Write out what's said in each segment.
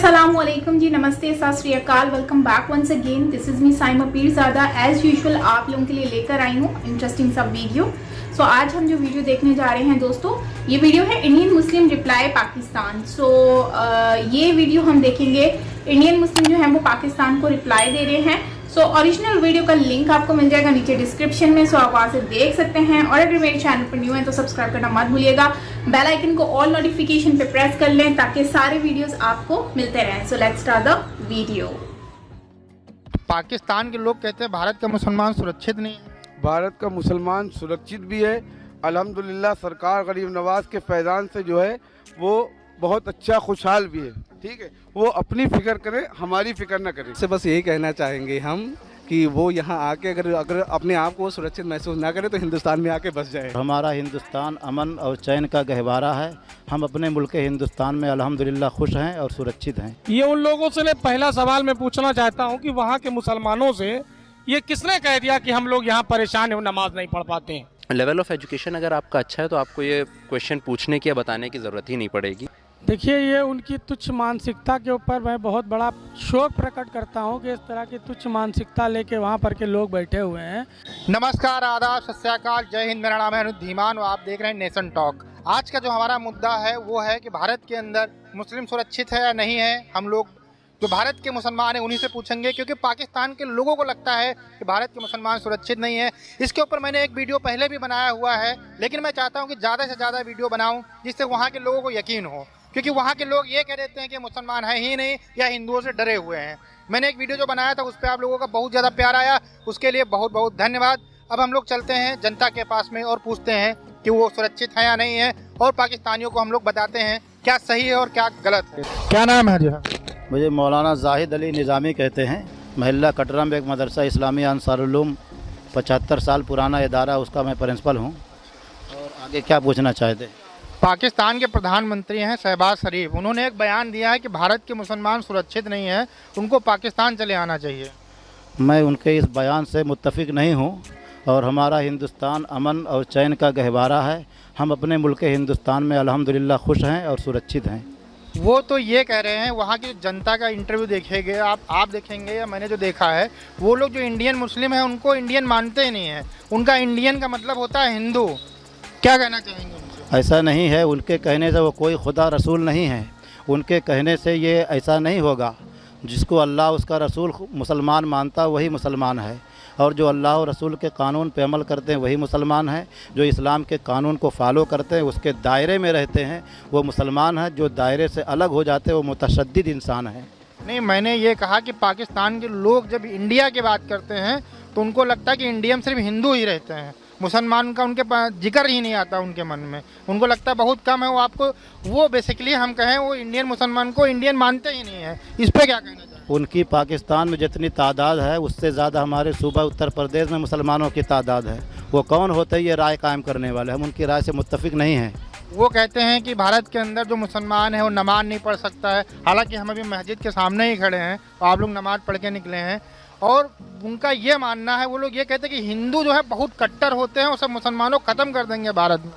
अस्सलामुअलैकुम जी, नमस्ते, Sat Sri Akal. Welcome back once again. This is me Saima Peerzada. As usual आप लोगों के लिए लेकर आई हूँ इंटरेस्टिंग सा वीडियो। सो आज हम जो वीडियो देखने जा रहे हैं दोस्तों, ये वीडियो है इंडियन मुस्लिम रिप्लाई पाकिस्तान। ये वीडियो हम देखेंगे, इंडियन मुस्लिम जो है वो पाकिस्तान को रिप्लाई दे रहे हैं। ओरिजिनल वीडियो का लिंक आपको मिल जाएगा नीचे डिस्क्रिप्शन में। आप वहाँ से देख सकते हैं। और अगर मेरे चैनल पर न्यू है तो सब्सक्राइब करना मत भूलिएगा। बेल आइकन को ऑल नोटिफिकेशन पे प्रेस कर लें ताकि सारे वीडियोस आपको मिलते रहें। So let's start the video. Pakistan के लोग कहते हैं भारत का मुसलमान सुरक्षित नहीं है। भारत का मुसलमान सुरक्षित भी है। अल्हम्दुलिल्लाह सरकार गरीब नवाज के फैज़ान से जो है वो बहुत अच्छा खुशहाल भी है। ठीक है, वो अपनी फिक्र करें, हमारी फिक्र ना करें। से बस यही कहना चाहेंगे हम कि वो यहाँ आके अगर अपने आप को सुरक्षित महसूस ना करे तो हिंदुस्तान में आके बस जाए। हमारा हिंदुस्तान अमन और चैन का गहवारा है। हम अपने मुल्क हिंदुस्तान में अल्हम्दुलिल्लाह खुश हैं और सुरक्षित हैं। ये उन लोगों से पहला सवाल मैं पूछना चाहता हूँ कि वहाँ के मुसलमानों से ये किसने कह दिया कि हम लोग यहाँ परेशान हैं, नमाज नहीं पढ़ पाते हैं। लेवल ऑफ एजुकेशन अगर आपका अच्छा है तो आपको ये क्वेश्चन पूछने की या बताने की ज़रूरत ही नहीं पड़ेगी। देखिए, ये उनकी तुच्छ मानसिकता के ऊपर मैं बहुत बड़ा शोक प्रकट करता हूँ कि इस तरह की तुच्छ मानसिकता लेके वहाँ पर के लोग बैठे हुए हैं। नमस्कार, आदाब, सत श्री अकाल, जय हिंद। मेरा नाम है अनुज धीमान और आप देख रहे हैं नेशन टॉक। आज का जो हमारा मुद्दा है वो है कि भारत के अंदर मुस्लिम सुरक्षित है या नहीं है। हम लोग जो भारत के मुसलमान हैं उन्हीं से पूछेंगे, क्योंकि पाकिस्तान के लोगों को लगता है कि भारत के मुसलमान सुरक्षित नहीं है। इसके ऊपर मैंने एक वीडियो पहले भी बनाया हुआ है, लेकिन मैं चाहता हूँ कि ज़्यादा से ज़्यादा वीडियो बनाऊँ जिससे वहाँ के लोगों को यकीन हो, क्योंकि वहाँ के लोग ये कह देते हैं कि मुसलमान है ही नहीं या हिंदुओं से डरे हुए हैं। मैंने एक वीडियो जो बनाया था उस पर आप लोगों का बहुत ज़्यादा प्यार आया, उसके लिए बहुत बहुत धन्यवाद। अब हम लोग चलते हैं जनता के पास में और पूछते हैं कि वो सुरक्षित है या नहीं है, और पाकिस्तानियों को हम लोग बताते हैं क्या सही है और क्या गलत है। क्या नाम है जी? मुझे मौलाना जाहिद अली निज़ामी कहते हैं। महल्ला कटरा में एक मदरसा इस्लामी अंसारुल-उलूम 75 साल पुराना इदारा, उसका मैं प्रिंसिपल हूँ। और आगे क्या पूछना चाहते हैं? पाकिस्तान के प्रधानमंत्री हैं शहबाज शरीफ, उन्होंने एक बयान दिया है कि भारत के मुसलमान सुरक्षित नहीं है, उनको पाकिस्तान चले आना चाहिए। मैं उनके इस बयान से मुत्तफिक नहीं हूँ। और हमारा हिंदुस्तान अमन और चैन का गहवारा है। हम अपने मुल्क हिंदुस्तान में अल्हम्दुलिल्लाह खुश हैं और सुरक्षित हैं। वो तो ये कह रहे हैं, वहाँ की जनता का इंटरव्यू देखेंगे आप देखेंगे या मैंने जो देखा है, वो लोग जो इंडियन मुस्लिम हैं उनको इंडियन मानते ही नहीं है। उनका इंडियन का मतलब होता है हिंदू। क्या कहना चाहेंगे उनसे? ऐसा नहीं है, उनके कहने से वो कोई खुदा रसूल नहीं है। उनके कहने से ये ऐसा नहीं होगा। जिसको अल्लाह उसका रसूल मुसलमान मानता वही मुसलमान है, और जो अल्लाह और रसूल के कानून पे अमल करते हैं वही मुसलमान हैं। जो इस्लाम के कानून को फॉलो करते हैं, उसके दायरे में रहते हैं, वो मुसलमान हैं। जो दायरे से अलग हो जाते हैं वो मुतशद्दिद इंसान है। नहीं, मैंने ये कहा कि पाकिस्तान के लोग जब इंडिया की बात करते हैं तो उनको लगता है कि इंडिया में सिर्फ हिंदू ही रहते हैं, मुसलमान का उनके पास जिक्र ही नहीं आता उनके मन में। उनको लगता है बहुत कम है। वो बेसिकली हम कहें वो इंडियन मुसलमान को इंडियन मानते ही नहीं है। इस पर क्या कहना चाहिए? उनकी पाकिस्तान में जितनी तादाद है उससे ज़्यादा हमारे सूबा उत्तर प्रदेश में मुसलमानों की तादाद है। वो कौन होते हैं ये राय कायम करने वाले? हम उनकी राय से मुत्तफिक नहीं हैं। वो कहते हैं कि भारत के अंदर जो मुसलमान है वो नमाज नहीं पढ़ सकता है। हालांकि हम अभी मस्जिद के सामने ही खड़े हैं और आप लोग नमाज पढ़ के निकले हैं। और उनका ये मानना है, वो लोग ये कहते हैं कि हिंदू जो है बहुत कट्टर होते हैं और सब मुसलमानों को ख़त्म कर देंगे भारत में।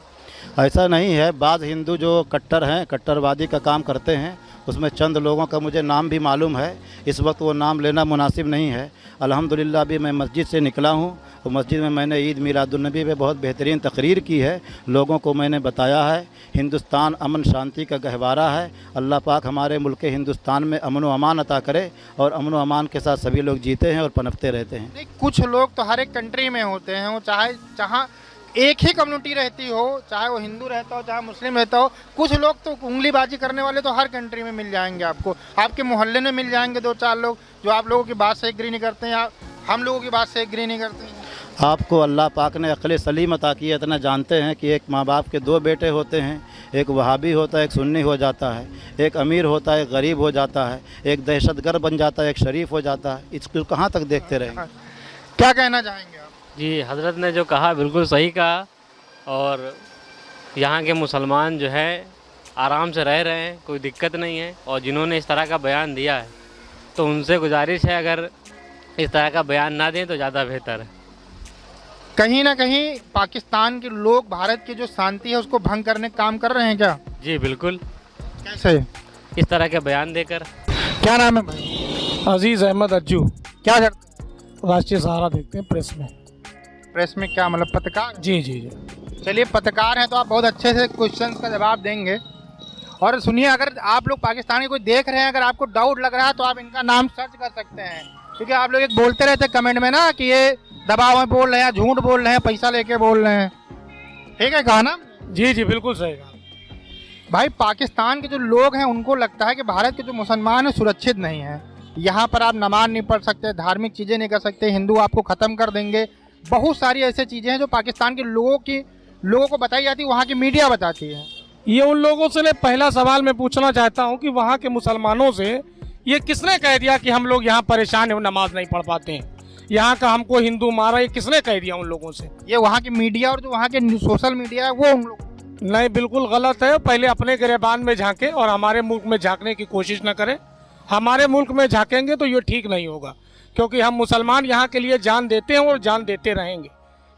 ऐसा नहीं है। बाज़ हिंदू जो कट्टर हैं, कट्टरवादी का काम करते हैं, उसमें चंद लोगों का मुझे नाम भी मालूम है। इस वक्त वो नाम लेना मुनासिब नहीं है। अल्हम्दुलिल्लाह भी मैं मस्जिद से निकला हूँ और मस्जिद में मैंने ईद मिलादुन्नबी पे बहुत बेहतरीन तकरीर की है। लोगों को मैंने बताया है हिंदुस्तान अमन शांति का गहवारा है। अल्लाह पाक हमारे मुल्क हिंदुस्तान में अमन व अमान अता करे और अमन व अमान के साथ सभी लोग जीते हैं और पनपते रहते हैं। नहीं, कुछ लोग तो हर एक कंट्री में होते हैं, वो चाहे जहाँ एक ही कम्युनिटी रहती हो, चाहे वो हिंदू रहता हो चाहे मुस्लिम रहता हो। कुछ लोग तो उंगलीबाजी करने वाले तो हर कंट्री में मिल जाएंगे आपको। आपके मोहल्ले में मिल जाएंगे 2-4 लोग जो आप लोगों की बात से एग्री नहीं करते हैं या हम लोगों की बात से एग्री नहीं करते हैं। आपको अल्लाह पाक ने अक़ल सलीम अता की है। इतना जानते हैं कि एक माँ बाप के 2 बेटे होते हैं, एक वहाबी होता है, एक सुन्नी हो जाता है, एक अमीर होता है, एक गरीब हो जाता है, एक दहशतगर्द बन जाता है, एक शरीफ हो जाता है। इसको कहाँ तक देखते रहेंगे? क्या कहना चाहेंगे आप? जी, हज़रत ने जो कहा बिल्कुल सही कहा। और यहाँ के मुसलमान जो है आराम से रह रहे हैं, कोई दिक्कत नहीं है। और जिन्होंने इस तरह का बयान दिया है तो उनसे गुजारिश है अगर इस तरह का बयान ना दें तो ज़्यादा बेहतर है। कहीं ना कहीं पाकिस्तान के लोग भारत की जो शांति है उसको भंग करने का काम कर रहे हैं क्या? जी बिल्कुल। कैसे? इस तरह के बयान देकर। क्या नाम है भाई? अजीज़ अहमद अज्जू, क्या करते हैं? राष्ट्रीय सहारा देखते हैं प्रेस में। प्रेस में क्या मतलब पत्रकार? जी जी जी। चलिए, पत्रकार हैं तो आप बहुत अच्छे से क्वेश्चंस का जवाब देंगे। और सुनिए, अगर आप लोग पाकिस्तान के कोई देख रहे हैं, अगर आपको डाउट लग रहा है तो आप इनका नाम सर्च कर सकते हैं, क्योंकि आप लोग एक बोलते रहते हैं कमेंट में ना कि ये दबाव में बोल रहे हैं, झूठ बोल रहे हैं, पैसा लेके बोल रहे हैं। ठीक है, कहा ना? जी जी, बिल्कुल सही कहा। भाई, पाकिस्तान के जो लोग हैं उनको लगता है कि भारत के जो मुसलमान हैं सुरक्षित नहीं हैं। यहाँ पर आप नमाज नहीं पढ़ सकते, धार्मिक चीज़ें नहीं कर सकते, हिंदू आपको ख़त्म कर देंगे। बहुत सारी ऐसी चीज़ें हैं जो पाकिस्तान के लोगों को बताई जाती है, वहाँ की मीडिया बताती है। ये उन लोगों से मैं पहला सवाल मैं पूछना चाहता हूँ कि वहाँ के मुसलमानों से ये किसने कह दिया कि हम लोग यहाँ परेशान हैं, नमाज नहीं पढ़ पाते हैं, यहाँ का हमको हिंदू मारा, ये किसने कह दिया उन लोगों से? ये वहाँ की मीडिया और जो वहाँ के सोशल मीडिया है वो उन लोग। नहीं, बिल्कुल गलत है। पहले अपने गिरबान में झांके और हमारे मुल्क में झांकने की कोशिश न करें। हमारे मुल्क में झांकेंगे तो ये ठीक नहीं होगा, क्योंकि हम मुसलमान यहाँ के लिए जान देते हैं और जान देते रहेंगे।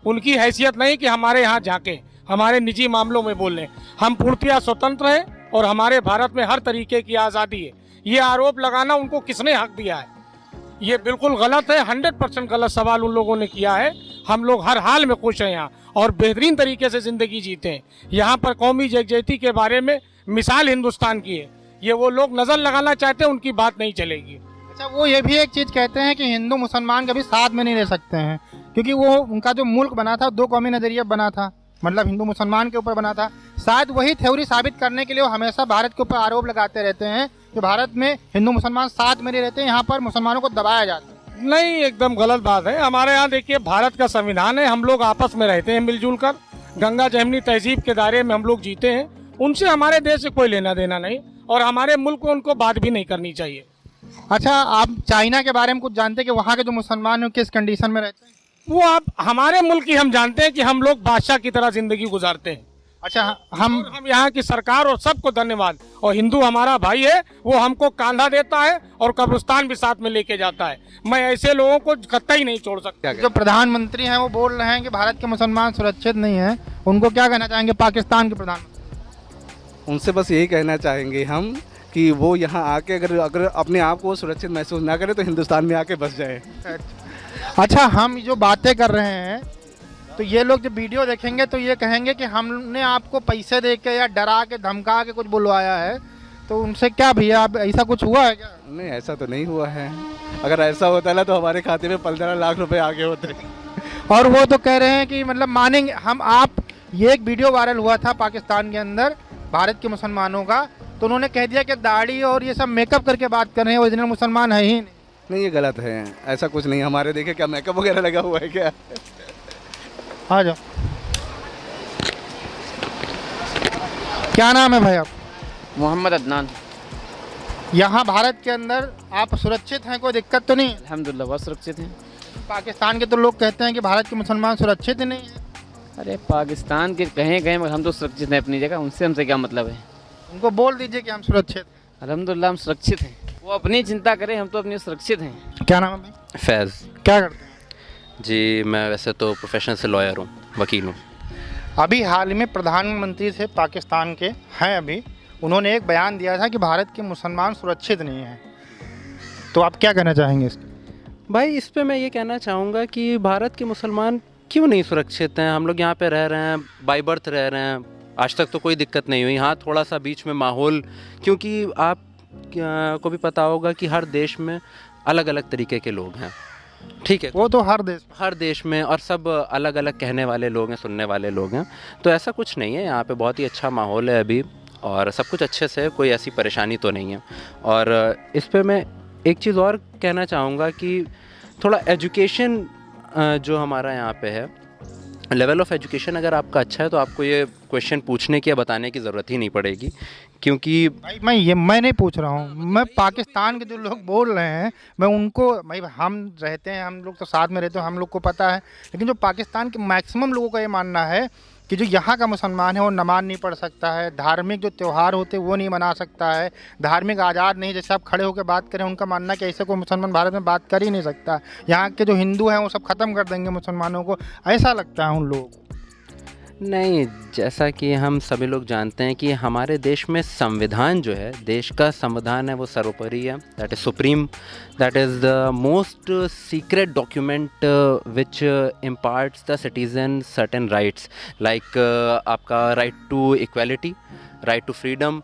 उनकी हैसियत नहीं कि हमारे यहाँ झांकें, हमारे निजी मामलों में बोल लें। हम पूर्णतया स्वतंत्र हैं और हमारे भारत में हर तरीके की आज़ादी है। ये आरोप लगाना उनको किसने हक दिया है? ये बिल्कुल गलत है, 100% गलत सवाल उन लोगों ने किया है। हम लोग हर हाल में खुश हैं यहाँ और बेहतरीन तरीके से ज़िंदगी जीते हैं। यहाँ पर कौमी यकजहती के बारे में मिसाल हिंदुस्तान की है। ये वो लोग नज़र लगाना चाहते हैं, उनकी बात नहीं चलेगी। अच्छा, वो ये भी एक चीज़ कहते हैं कि हिंदू मुसलमान कभी साथ में नहीं रह सकते हैं, क्योंकि वो उनका जो मुल्क बना था दो कौमी नज़रिया बना था, मतलब हिंदू मुसलमान के ऊपर बना था। शायद वही थ्योरी साबित करने के लिए वो हमेशा भारत के ऊपर आरोप लगाते रहते हैं कि भारत में हिंदू मुसलमान साथ में नहीं रहते, यहाँ पर मुसलमानों को दबाया जाता है। नहीं, एकदम गलत बात है। हमारे यहाँ देखिए, भारत का संविधान है, हम लोग आपस में रहते हैं मिलजुल कर, गंगा जमुनी तहजीब के दायरे में हम लोग जीते हैं। उनसे हमारे देश से कोई लेना देना नहीं और हमारे मुल्क को उनको बात भी नहीं करनी चाहिए। अच्छा, आप चाइना के बारे में कुछ जानते हैं कि वहाँ के जो मुसलमान हैं किस कंडीशन में रहते हैं? वो आप हमारे मुल्क की हम जानते हैं कि हम लोग बादशाह की तरह जिंदगी गुजारते हैं। अच्छा, हम यहाँ की सरकार और सबको धन्यवाद। और हिंदू हमारा भाई है, वो हमको कांधा देता है और कब्रिस्तान भी साथ में लेके जाता है। मैं ऐसे लोगों को कतई नहीं छोड़ सकता। जो प्रधानमंत्री हैं वो बोल रहे हैं कि भारत के मुसलमान सुरक्षित नहीं हैं, उनको क्या कहना चाहेंगे पाकिस्तान के प्रधानमंत्री? उनसे बस यही कहना चाहेंगे हम कि वो यहाँ आके अगर अपने आप को सुरक्षित महसूस ना करे तो हिंदुस्तान में आके बस जाए। अच्छा, हम जो बातें कर रहे हैं तो ये लोग जब वीडियो देखेंगे तो ये कहेंगे कि हमने आपको पैसे दे के या डरा के धमका के कुछ बुलवाया है, तो उनसे क्या भैया, अब ऐसा कुछ हुआ है क्या? नहीं, ऐसा तो नहीं हुआ है। अगर ऐसा होता ना तो हमारे खाते में 15 लाख रुपए आगे होते। और वो तो कह रहे हैं कि मतलब मानेंगे हम आप। ये एक वीडियो वायरल हुआ था पाकिस्तान के अंदर भारत के मुसलमानों का, तो उन्होंने कह दिया कि दाढ़ी और ये सब मेकअप करके बात कर रहे हैं, ओरिजिनल मुसलमान है ही नहीं। ये गलत है, ऐसा कुछ नहीं। हमारे देखे क्या मेकअप वगैरह लगा हुआ है क्या? आ जाओ। क्या नाम है भाई आप? मोहम्मद अदनान। यहाँ भारत के अंदर आप सुरक्षित हैं, कोई दिक्कत तो नहीं? अल्हम्दुलिल्लाह बहुत सुरक्षित हैं। पाकिस्तान के तो लोग कहते हैं कि भारत के मुसलमान सुरक्षित ही नहीं है। अरे पाकिस्तान के कहें गए मगर हम तो सुरक्षित हैं अपनी जगह, उनसे हमसे क्या मतलब है? उनको बोल दीजिए कि हम सुरक्षित। अल्हम्दुलिल्लाह हम सुरक्षित हैं, वो अपनी चिंता करें, हम तो अपनी सुरक्षित हैं। क्या नाम है भाई? फैज़। क्या करते हैं? जी, मैं वैसे तो प्रोफेशन से लॉयर हूँ, वकील हूँ। अभी हाल में प्रधानमंत्री से पाकिस्तान के हैं, अभी उन्होंने एक बयान दिया था कि भारत के मुसलमान सुरक्षित नहीं हैं, तो आप क्या कहना चाहेंगे इसके? भाई, इस पे मैं ये कहना चाहूँगा कि भारत के मुसलमान क्यों नहीं सुरक्षित हैं? हम लोग यहाँ पे रह रहे हैं, बाय बर्थ रह रहे हैं, आज तक तो कोई दिक्कत नहीं हुई। हाँ, थोड़ा सा बीच में माहौल, क्योंकि आप को भी पता होगा कि हर देश में अलग अलग तरीके के लोग हैं, ठीक है? वो तो हर देश में, और सब अलग अलग कहने वाले लोग हैं, सुनने वाले लोग हैं, तो ऐसा कुछ नहीं है। यहाँ पे बहुत ही अच्छा माहौल है अभी और सब कुछ अच्छे से, कोई ऐसी परेशानी तो नहीं है। और इस पे मैं एक चीज़ और कहना चाहूँगा कि थोड़ा एजुकेशन जो हमारा यहाँ पे है, लेवल ऑफ एजुकेशन अगर आपका अच्छा है तो आपको ये क्वेश्चन पूछने की या बताने की ज़रूरत ही नहीं पड़ेगी, क्योंकि भाई मैं नहीं पूछ रहा हूँ, मैं पाकिस्तान के जो लोग बोल रहे हैं मैं उनको, भाई हम रहते हैं, हम लोग तो साथ में रहते हैं, हम लोग को पता है, लेकिन जो पाकिस्तान के मैक्सिमम लोगों का ये मानना है कि जो यहाँ का मुसलमान है वो नमाज नहीं पढ़ सकता है, धार्मिक जो त्यौहार होते हैं वो नहीं मना सकता है, धार्मिक आज़ाद नहीं, जैसे आप खड़े होकर बात करें, उनका मानना कि ऐसे कोई मुसलमान भारत में बात कर ही नहीं सकता, यहाँ के जो हिंदू हैं वो सब ख़त्म कर देंगे मुसलमानों को, ऐसा लगता है उन लोगों को। नहीं, जैसा कि हम सभी लोग जानते हैं कि हमारे देश में संविधान जो है, देश का संविधान है, वो सर्वोपरि है। That is supreme, that is the most secret document which imparts the citizen certain rights, like आपका right to equality, right to freedom,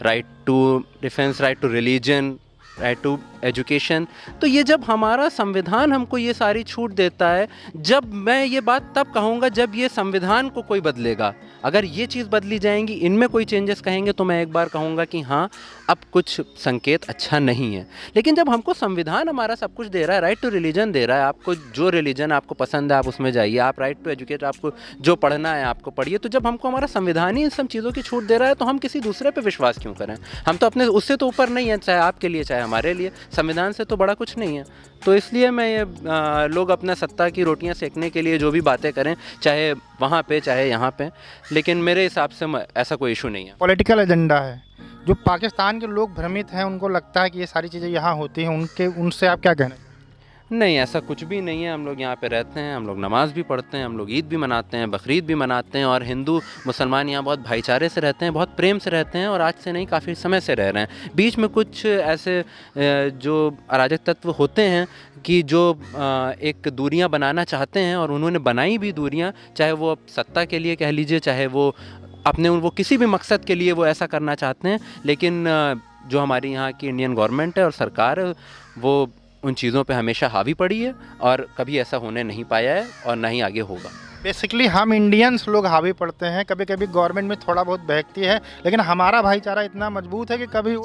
right to defence, right to religion, right to education. तो ये जब हमारा संविधान हमको ये सारी छूट देता है, जब मैं ये बात तब कहूँगा जब ये संविधान को कोई बदलेगा। अगर ये चीज़ बदली जाएंगी, इनमें कोई चेंजेस कहेंगे, तो मैं एक बार कहूँगा कि हाँ, अब कुछ संकेत अच्छा नहीं है। लेकिन जब हमको संविधान हमारा सब कुछ दे रहा है, राइट टू रिलीजन दे रहा है, आपको जो रिलीजन आपको पसंद है आप उसमें जाइए, आप राइट टू एजुकेट, आपको जो पढ़ना है आपको पढ़िए। तो जब हमको हमारा संविधान ही इन सब चीज़ों की छूट दे रहा है, तो हम किसी दूसरे पे विश्वास क्यों करें? हम तो अपने उससे तो ऊपर नहीं है, चाहे आपके लिए चाहे हमारे लिए, संविधान से तो बड़ा कुछ नहीं है। तो इसलिए मैं ये लोग अपना सत्ता की रोटियां सेकने के लिए जो भी बातें करें, चाहे वहाँ पे चाहे यहाँ पे, लेकिन मेरे हिसाब से ऐसा कोई इशू नहीं है। पॉलिटिकल एजेंडा है। जो पाकिस्तान के लोग भ्रमित हैं, उनको लगता है कि ये सारी चीज़ें यहाँ होती हैं, उनसे आप क्या कहना? नहीं, ऐसा कुछ भी नहीं है। हम लोग यहाँ पे रहते हैं, हम लोग नमाज़ भी पढ़ते हैं, हम लोग ईद भी मनाते हैं, बकरीद भी मनाते हैं, और हिंदू मुसलमान यहाँ बहुत भाईचारे से रहते हैं, बहुत प्रेम से रहते हैं, और आज से नहीं काफ़ी समय से रह रहे हैं। बीच में कुछ ऐसे जो अराजक तत्व होते हैं कि जो एक दूरियां बनाना चाहते हैं, और उन्होंने बनाई भी दूरियां, चाहे वो सत्ता के लिए कह लीजिए, चाहे वो अपने वो किसी भी मकसद के लिए वो ऐसा करना चाहते हैं। लेकिन जो हमारी यहाँ की इंडियन गवर्नमेंट है और सरकार है, वो उन चीज़ों पे हमेशा हावी पड़ी है, और कभी ऐसा होने नहीं पाया है और ना ही आगे होगा। बेसिकली हम इंडियंस लोग हावी पड़ते हैं, कभी कभी गवर्नमेंट में थोड़ा बहुत बहकती है, लेकिन हमारा भाईचारा इतना मजबूत है कि कभी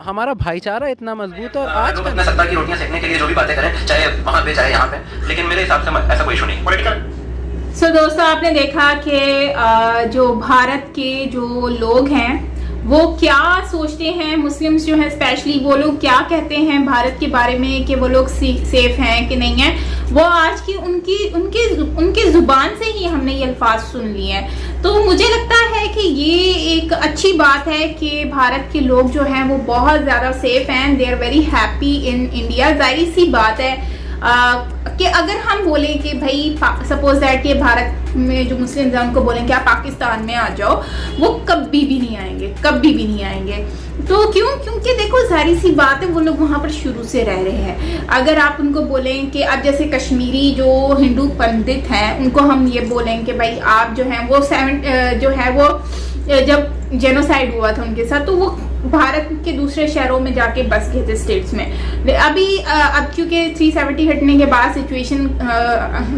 हमारा भाईचारा इतना मजबूत है। और आज अपना सत्ता की रोटियां सेकने के लिए जो भी बातें करें, चाहे वहाँ पे चाहे यहाँ पे, लेकिन मेरे हिसाब से ऐसा कोई इशू नहीं पॉलिटिकल। सो दोस्तों, आपने देखा कि जो भारत के जो लोग हैं वो क्या सोचते हैं, मुस्लिम्स जो हैं स्पेशली, वो लोग क्या कहते हैं भारत के बारे में, कि वो लोग सेफ हैं कि नहीं है। वो आज की उनकी जुबान से ही हमने ये अल्फाज सुन लिए हैं। तो मुझे लगता है कि ये एक अच्छी बात है कि भारत के लोग जो हैं वो बहुत ज़्यादा सेफ हैं, they are very happy in India. जाहिर सी बात है कि अगर हम बोलें कि भाई सपोज दैट कि भारत में जो मुस्लिम हैं उनको बोलें कि आप पाकिस्तान में आ जाओ, वो कभी भी नहीं आएंगे, कभी भी नहीं आएंगे। तो क्योंकि देखो, सारी सी बात है, वो लोग वहाँ पर शुरू से रह रहे हैं। अगर आप उनको बोलें कि अब जैसे कश्मीरी जो हिंदू पंडित हैं, उनको हम ये बोलें कि भाई आप जो हैं वो जो है वो जब जेनोसाइड हुआ था उनके साथ, तो वो भारत के दूसरे शहरों में जाके बस गए थे, स्टेट्स में। अब क्योंकि 370 हटने के बाद सिचुएशन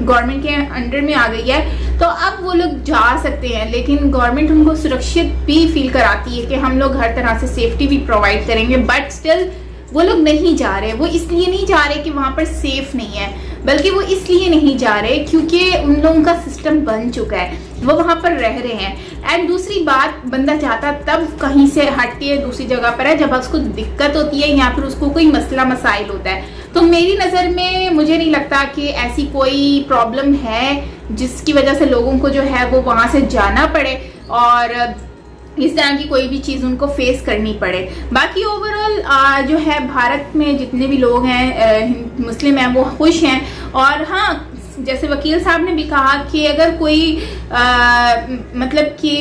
गवर्नमेंट के अंडर में आ गई है, तो अब वो लोग जा सकते हैं, लेकिन गवर्नमेंट उनको सुरक्षित भी फील कराती है कि हम लोग हर तरह से सेफ्टी भी प्रोवाइड करेंगे, बट स्टिल वो लोग नहीं जा रहे। वो इसलिए नहीं जा रहे कि वहाँ पर सेफ नहीं है, बल्कि वो इसलिए नहीं जा रहे क्योंकि उन लोगों का सिस्टम बन चुका है, वो वहाँ पर रह रहे हैं। एंड दूसरी बात, बंदा जाता तब कहीं से हट के दूसरी जगह पर है जब उसको दिक्कत होती है या फिर उसको कोई मसला मसाइल होता है। तो मेरी नज़र में मुझे नहीं लगता कि ऐसी कोई प्रॉब्लम है जिसकी वजह से लोगों को जो है वो वहाँ से जाना पड़े और इस तरह की कोई भी चीज़ उनको फेस करनी पड़े। बाकी ओवरऑल जो है भारत में जितने भी लोग हैं मुस्लिम हैं वो खुश हैं। और हाँ, जैसे वकील साहब ने भी कहा कि अगर कोई मतलब कि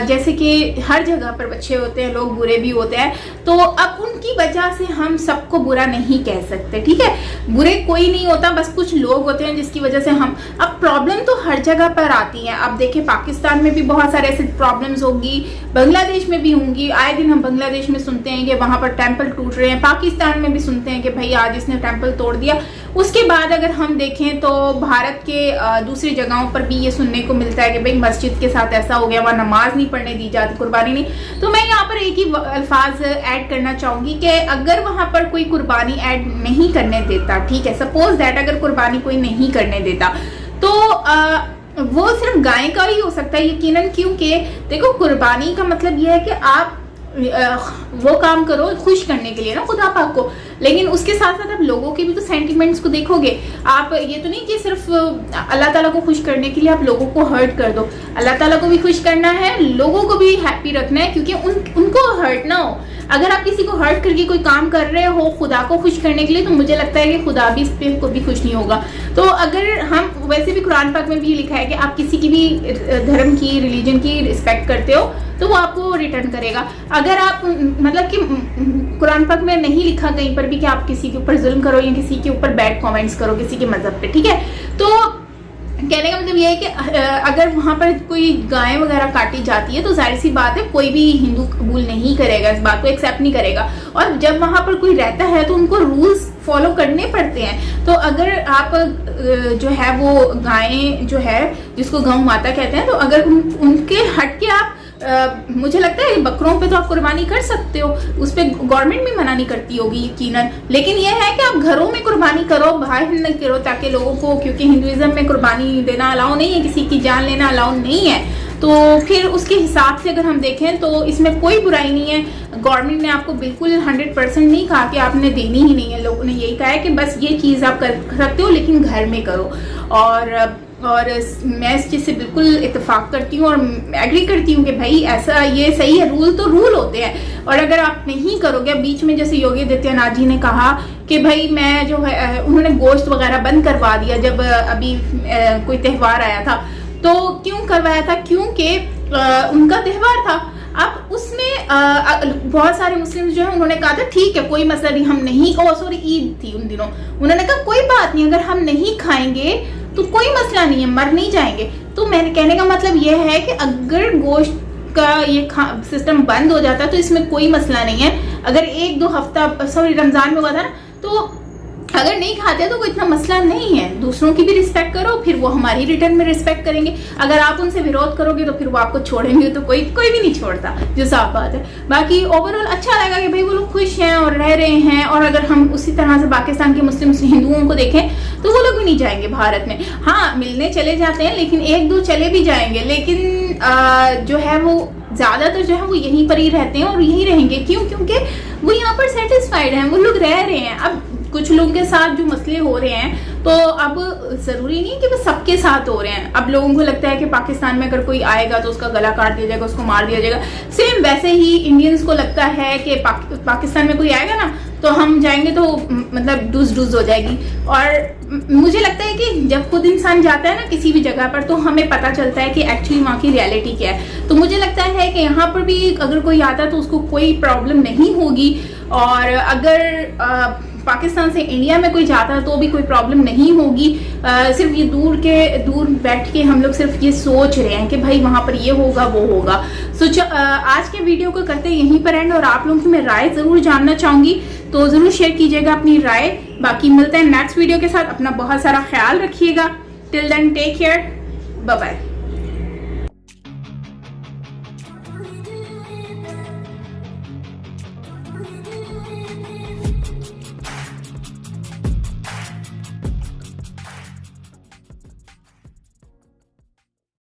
जैसे कि हर जगह पर अच्छे होते हैं लोग, बुरे भी होते हैं, तो अब उनकी वजह से हम सबको बुरा नहीं कह सकते, ठीक है। बुरे कोई नहीं होता, बस कुछ लोग होते हैं जिसकी वजह से हम, अब प्रॉब्लम तो हर जगह पर आती है। अब देखिए पाकिस्तान में भी बहुत सारे ऐसे प्रॉब्लम्स होंगी, बांग्लादेश में भी होंगी। आए दिन हम बांग्लादेश में सुनते हैं कि वहाँ पर टेम्पल टूट रहे हैं, पाकिस्तान में भी सुनते हैं कि भाई आज इसने टेम्पल तोड़ दिया। उसके बाद अगर हम देखें तो भारत के दूसरी जगहों पर भी ये सुनने को मिलता है कि भाई मस्जिद के साथ ऐसा हो गया, वहाँ नमाज नहीं पढ़ने दी जाती, कुर्बानी नहीं। तो मैं यहाँ पर एक ही अल्फाज ऐड करना चाहूँगी कि अगर वहाँ पर कोई कुर्बानी ऐड नहीं करने देता, ठीक है, सपोज दैट अगर कुर्बानी कोई नहीं करने देता, तो वो सिर्फ गाय का ही हो सकता है यकीनन, क्योंकि देखो कुर्बानी का मतलब ये है कि आप वो काम करो खुश करने के लिए ना खुदा पाक को, लेकिन उसके साथ साथ आप लोगों के भी तो सेंटिमेंट्स को देखोगे। आप ये तो नहीं कि सिर्फ अल्लाह ताला को खुश करने के लिए आप लोगों को हर्ट कर दो। अल्लाह ताला को भी खुश करना है, लोगों को भी हैप्पी रखना है, क्योंकि उनको हर्ट ना हो। अगर आप किसी को हर्ट करके कोई काम कर रहे हो खुदा को खुश करने के लिए, तो मुझे लगता है कि खुदा भी इस पे कभी खुश नहीं होगा। तो अगर हम, वैसे भी कुरान पाक में भी लिखा है कि आप किसी की भी धर्म की, रिलीजन की रिस्पेक्ट करते हो तो वो आपको रिटर्न करेगा। अगर आप, मतलब कि कुरान पाक में नहीं लिखा कहीं पर भी कि आप किसी के ऊपर जुल्म करो या किसी के ऊपर बैड कमेंट्स करो किसी के मजहब पे, ठीक है। तो कहने का मतलब ये है कि अगर वहाँ पर कोई गाय वगैरह काटी जाती है तो जाहिर सी बात है कोई भी हिंदू कबूल नहीं करेगा, इस बात को एक्सेप्ट नहीं करेगा। और जब वहाँ पर कोई रहता है तो उनको रूल्स फॉलो करने पड़ते हैं। तो अगर आप जो है वो गायें जो है जिसको गौ माता कहते हैं, तो अगर उनके हट के आप मुझे लगता है बकरों पे तो आप कुर्बानी कर सकते हो, उस पर गवर्नमेंट भी मना नहीं करती होगी यकीनन, लेकिन यह है कि आप घरों में कुर्बानी करो, बाहर न करो, ताकि लोगों को, क्योंकि हिंदुइज्म में कुर्बानी देना अलाउ नहीं है, किसी की जान लेना अलाउ नहीं है। तो फिर उसके हिसाब से अगर हम देखें तो इसमें कोई बुराई नहीं है। गवर्नमेंट ने आपको बिल्कुल 100% नहीं कहा कि आपने देनी ही नहीं है, लोगों ने यही कहा है कि बस ये चीज़ आप कर सकते हो लेकिन घर में करो। और मैं इस चीज़ से बिल्कुल इत्तेफाक करती हूँ और एग्री करती हूँ कि भाई ऐसा ये सही है, रूल तो रूल होते हैं। और अगर आप नहीं करोगे, बीच में जैसे योगी आदित्यनाथ जी ने कहा कि भाई मैं जो है, उन्होंने गोश्त वगैरह बंद करवा दिया जब अभी कोई त्यौहार आया था। तो क्यों करवाया था? क्योंकि उनका त्यौहार था। अब उसमें बहुत सारे मुस्लिम जो है उन्होंने कहा था ठीक है कोई मसला नहीं, हम नहीं, सॉरी ईद थी उन दिनों, उन्होंने कहा कोई बात नहीं, अगर हम नहीं खाएंगे तो कोई मसला नहीं है, मर नहीं जाएंगे। तो मैंने कहने का मतलब यह है कि अगर गोश्त का ये सिस्टम बंद हो जाता तो इसमें कोई मसला नहीं है। अगर 1-2 हफ्ता, सॉरी रमजान में हुआ था ना, तो अगर नहीं खाते तो कोई इतना मसला नहीं है। दूसरों की भी रिस्पेक्ट करो, फिर वो हमारी रिटर्न में रिस्पेक्ट करेंगे। अगर आप उनसे विरोध करोगे तो फिर वो आपको छोड़ेंगे, तो कोई भी नहीं छोड़ता, जो साफ बात है। बाकी ओवरऑल अच्छा लगा कि भाई वो लोग खुश हैं और रह रहे हैं। और अगर हम उसी तरह से पाकिस्तान के मुस्लिम हिंदुओं को देखें तो वो लोग भी नहीं जाएंगे भारत में। हाँ, मिलने चले जाते हैं, लेकिन 1-2 चले भी जाएंगे, लेकिन जो है वो ज़्यादातर जो है वो यहीं पर ही रहते हैं और यहीं रहेंगे। क्यों? क्योंकि वो यहाँ पर सेटिस्फाइड हैं, वो लोग रह रहे हैं। अब कुछ लोगों के साथ जो मसले हो रहे हैं, तो अब ज़रूरी नहीं कि वो सबके साथ हो रहे हैं। अब लोगों को लगता है कि पाकिस्तान में अगर कोई आएगा तो उसका गला काट दिया जाएगा, उसको मार दिया जाएगा। सेम वैसे ही इंडियंस को लगता है कि पाकिस्तान में कोई आएगा ना तो हम जाएंगे तो मतलब डूज हो जाएगी। और मुझे लगता है कि जब खुद इंसान जाता है ना किसी भी जगह पर, तो हमें पता चलता है कि एक्चुअली वहाँ की रियलिटी क्या है। तो मुझे लगता है कि यहाँ पर भी अगर कोई आता तो उसको कोई प्रॉब्लम नहीं होगी। और अगर पाकिस्तान से इंडिया में कोई जाता है तो भी कोई प्रॉब्लम नहीं होगी। सिर्फ ये दूर बैठ के हम लोग सिर्फ ये सोच रहे हैं कि भाई वहाँ पर ये होगा वो होगा। आज के वीडियो को करते हैं यहीं पर एंड। और आप लोगों की मैं राय ज़रूर जानना चाहूँगी, तो ज़रूर शेयर कीजिएगा अपनी राय। बाकी मिलते हैं नेक्स्ट वीडियो के साथ। अपना बहुत सारा ख्याल रखिएगा। Till then take care, bye bye.